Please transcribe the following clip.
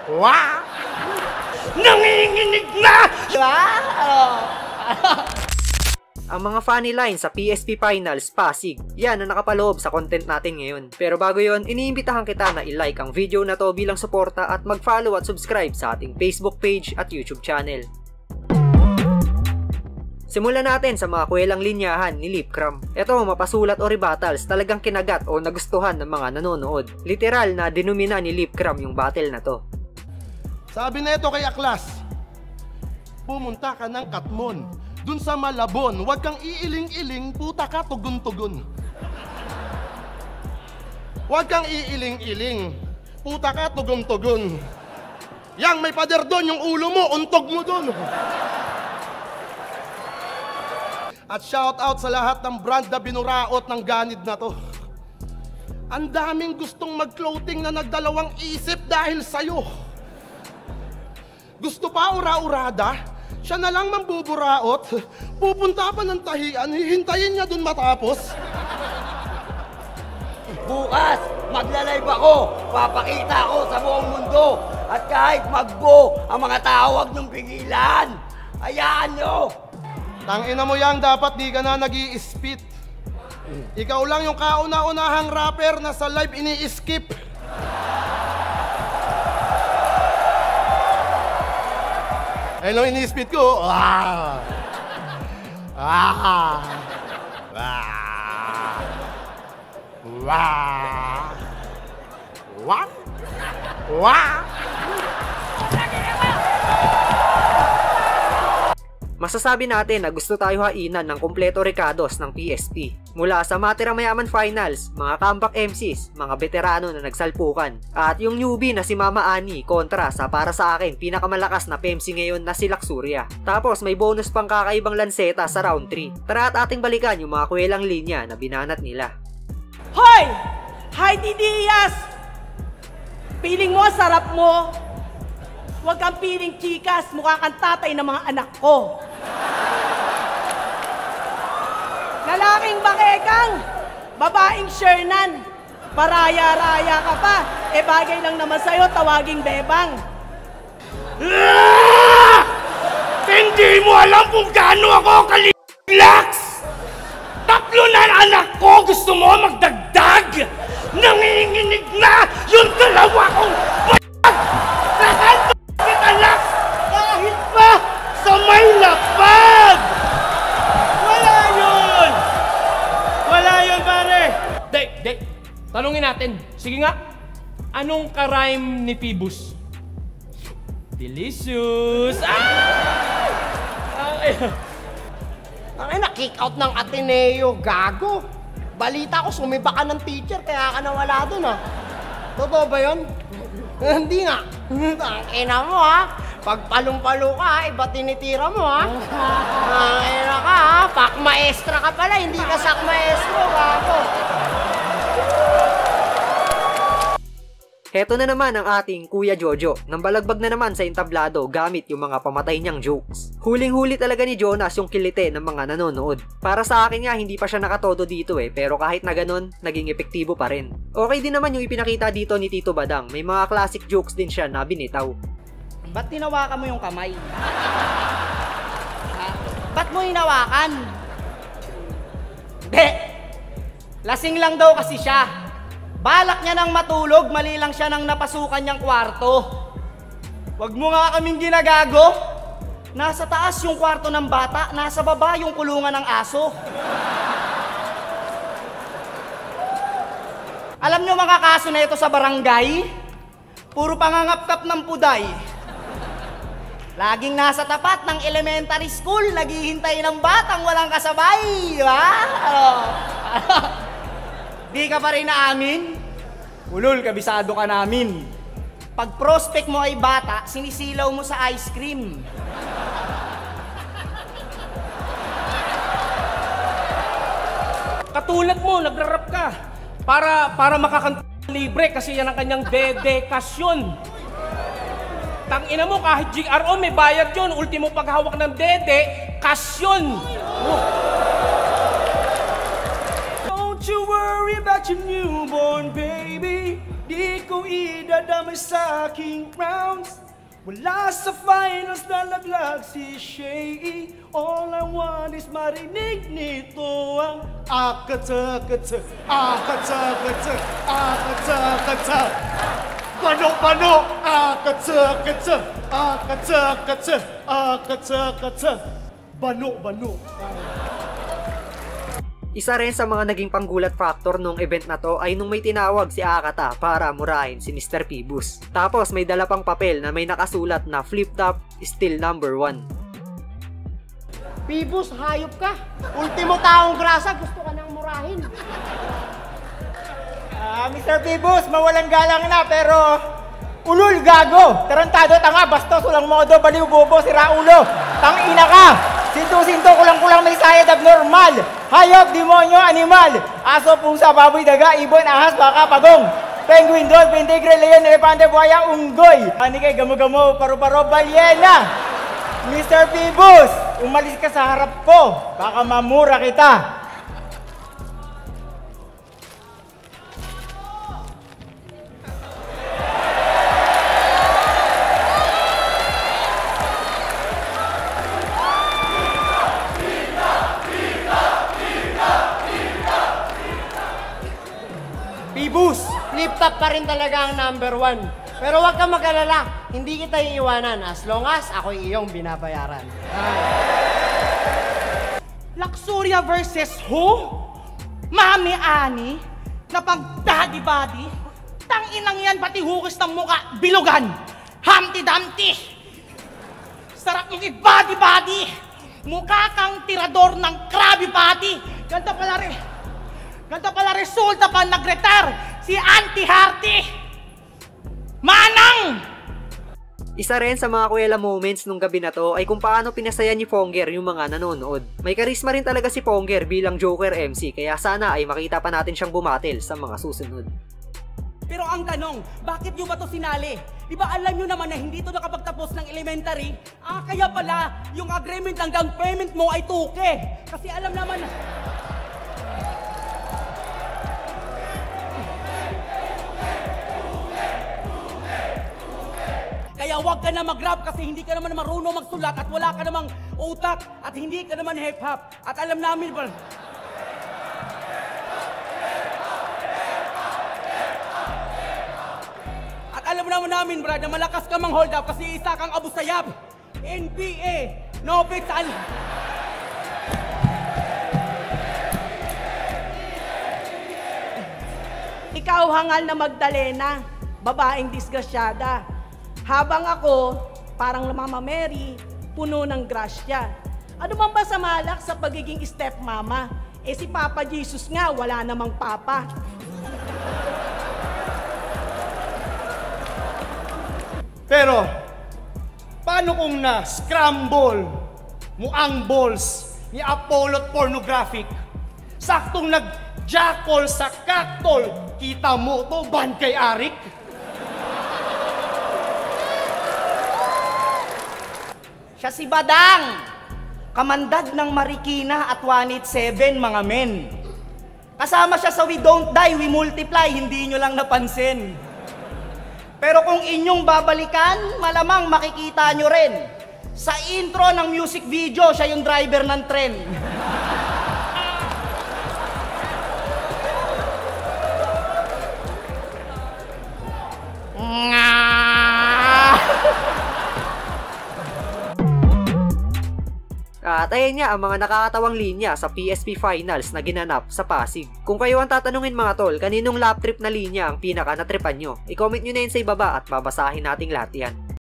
Wow! Nanginginig na! Diba? Ang mga funny lines sa PSP Finals Pasig, yan ang nakapaloob sa content natin ngayon. Pero bago yon, iniimbitahan kita na i-like ang video na to bilang suporta at mag-follow at subscribe sa ating Facebook page at YouTube channel. Simulan natin sa mga kwelang linyahan ni Lipcram. Ito, mapasulat o rebuttals talagang kinagat o nagustuhan ng mga nanonood. Literal na dinumina ni Lipcram yung battle na to. Sabi na ito kay Aklas, pumunta ka ng Katmon. Dun sa Malabon, huwag kang iiling-iling, puta ka tugon-tugon. Huwag kang iiling-iling, puta ka tugon-tugon. Yang may pader doon, yung ulo mo, untog mo doon. At shout out sa lahat ng brand na binuraot ng ganid na to. Ang daming gustong mag-clothing na nagdalawang isip dahil sa'yo. Gusto pa ura-urada? Siya na lang mambuburaot, pupunta pa ng tahian, hihintayin niya dun matapos. Bukas, magla-live ako. Papakita ako sa buong mundo. At kahit magbo, ang mga tawag ng pigilan. Hayaan nyo. Tangina mo yan, dapat di ka na nag-i-spit. Ikaw lang yung kauna-unahang rapper na sa live ini-skip. Ayun lang ini-spit ko. Ah! Ah! Ah! Wah! Wah! Wah! Masasabi natin na gusto tayo hainan ng kumpleto rekados ng PSP. Mula sa Matira Mayaman Finals, mga comeback MCs, mga veterano na nagsalpukan, at yung newbie na si Mama Ani kontra sa para sa akin pinakamalakas na PMC ngayon na si Laksurya. Tapos may bonus pang kakaibang lanseta sa round 3. Tara at ating balikan yung mga kwelang linya na binanat nila. Hoy! Heidi Diaz! Piling mo, sarap mo. Huwag kang piling chikas, mukha kang tatay ng mga anak ko. Lalaking bakekang, babaeng Shernan, paraya-raya ka pa, e bagay lang naman sa'yo, tawaging bebang. Hindi mo alam kung gaano ako kalilaks! 3 na anak ko, gusto mo magdagdag? Nanginginig na yung 2 kong anak! Kahit pa sa may lapag! Wala yun! Wala yun, pare! Dek, tanungin natin. Sige nga, anong ka-rhyme ni Phoebus? Delicious! Ay, na-kick out ng Ateneo, gago. Balita ko, sumiba ka ng teacher, kaya ka nawala dun, ha? Totoo ba yun? Hindi nga. Tangina mo, ha? Pag palong-palo ka, iba tinitira mo, ha? Tangina ka, ha? Pak-maestra ka pala, hindi ka sak-maestro, gago. Heto na naman ang ating Kuya Jojo, nang balagbag na naman sa entablado gamit yung mga pamatay niyang jokes. Huling-huli talaga ni Jonas yung kilite ng mga nanonood. Para sa akin nga, hindi pa siya nakatodo dito pero kahit na ganun, naging epektibo pa rin. Okay din naman yung ipinakita dito ni Tito Badang, may mga classic jokes din siya na binitaw. Ba't tinawakan mo yung kamay? Ha? Ba't mo hinawakan? Be! Lasing lang daw kasi siya. Balak niya nang matulog, mali lang siya nang napasukan niyang kwarto. Wag mo nga kaming ginagago. Nasa taas yung kwarto ng bata, nasa baba yung kulungan ng aso. Alam niyo mga kaso na ito sa barangay? Puro pangangapkap ng puday. Laging nasa tapat ng elementary school, naghihintay ng batang walang kasabay. Diba? Di ka pa rin naamin? Ulol, kabisado ka namin. Pag prospect mo ay bata, sinisilaw mo sa ice cream. Katulad mo, nagra-rap ka. Para makakanta libre kasi yan ang kanyang dedekasyon. Tangina mo, kahit GRO may bayad yun. Ultimo paghawak ng dede, kasyon. Don't you worry about your newborn baby. di ko idadamay sa aking rounds. Wala sa finals na laglag si Shay. All I want is marinig nito ang akatsa-katsa, akatsa-katsa, akatsa-katsa. Bano-bano, akatsa-katsa, akatsa-katsa, akatsa-katsa. Bano-bano. Isa rin sa mga naging panggulat factor nung event na to ay nung may tinawag si Akata para murahin si Mr. Phoebus. Tapos may dala pang papel na may nakasulat na Flip Top still number 1. Phoebus, hayop ka. Ultimo taong grasa, gusto ka nang murahin. Mr. Phoebus, mawalang galang na pero ulul gago. Tarantado, tanga, bastos, ulang modo, baliw, bobo, sira ulo. Tangina ka. Sinto-sinto, kulang-kulang may sayad abnormal. Hayop, demonyo, animal. Aso, pusa, baboy, daga, ibon, ahas, baka, pagong. Penguin, dolphin, tigre, leon, elepante, buhaya, unggoy. Ani kay gamo-gamo, paro-paro, balyena. Mr. Phoebus, umalis ka sa harap ko. Baka mamura kita. Phoebus, flip top pa rin talaga ang number 1. Pero huwag kang mag-alala, hindi kita iiwanan as long as ako iyong binabayaran. Luxuria versus who? Mami Ani? Na pang daddy body? Tanginang yan, pati hukis ng muka, bilugan! Humpty Dumpty! Sarap mong i-body body! Mukha kang tirador ng Krabby Patty! Ganto pala resulta pa nag-retire si Auntie Harty! Manang! Isa rin sa mga kuwela moments nung gabi na to ay kung paano pinasaya ni Ponger yung mga nanonood. May karisma rin talaga si Ponger bilang Joker MC kaya sana ay makita pa natin siyang bumatil sa mga susunod. Pero ang tanong, bakit nyo ba to sinali? Di ba alam nyo naman na hindi to nakapagtapos ng elementary? Kaya pala, yung agreement ng down payment mo ay tuke. Kasi alam naman na... Kaya huwag ka na mag-rap kasi hindi ka naman marunong magsulat at wala ka namang utak at hindi ka naman hip-hop. At alam namin ba... At alam namin, Brad, na malakas ka mang hold up kasi isa kang abusayab. NBA, no fits al... Ikaw hangal na Magdalena, babaeng disgrasyada. Habang ako, parang Mama Mary, puno ng grasya. Ano bang masamalak sa pagiging stepmama? Si Papa Jesus nga, wala namang papa. Pero, paano kung na-scramble mo ang balls ni Apollo Pornographic? Saktong nag-jackal sa kaktol, kita mo to, ban kay Arik? Siya si Badang, kamandag ng Marikina at 187 mga men. Kasama siya sa We Don't Die, We Multiply, hindi nyo lang napansin. Pero kung inyong babalikan, malamang makikita nyo rin. Sa intro ng music video, siya yung driver ng tren. At ayan nga ang mga nakakatawang linya sa PSP Finals na ginanap sa Pasig. Kung kayo ang tatanungin mga tol, kaninong lap trip na linya ang pinaka natripan nyo? I-comment nyo na yun sa ibaba at babasahin nating lahat yan.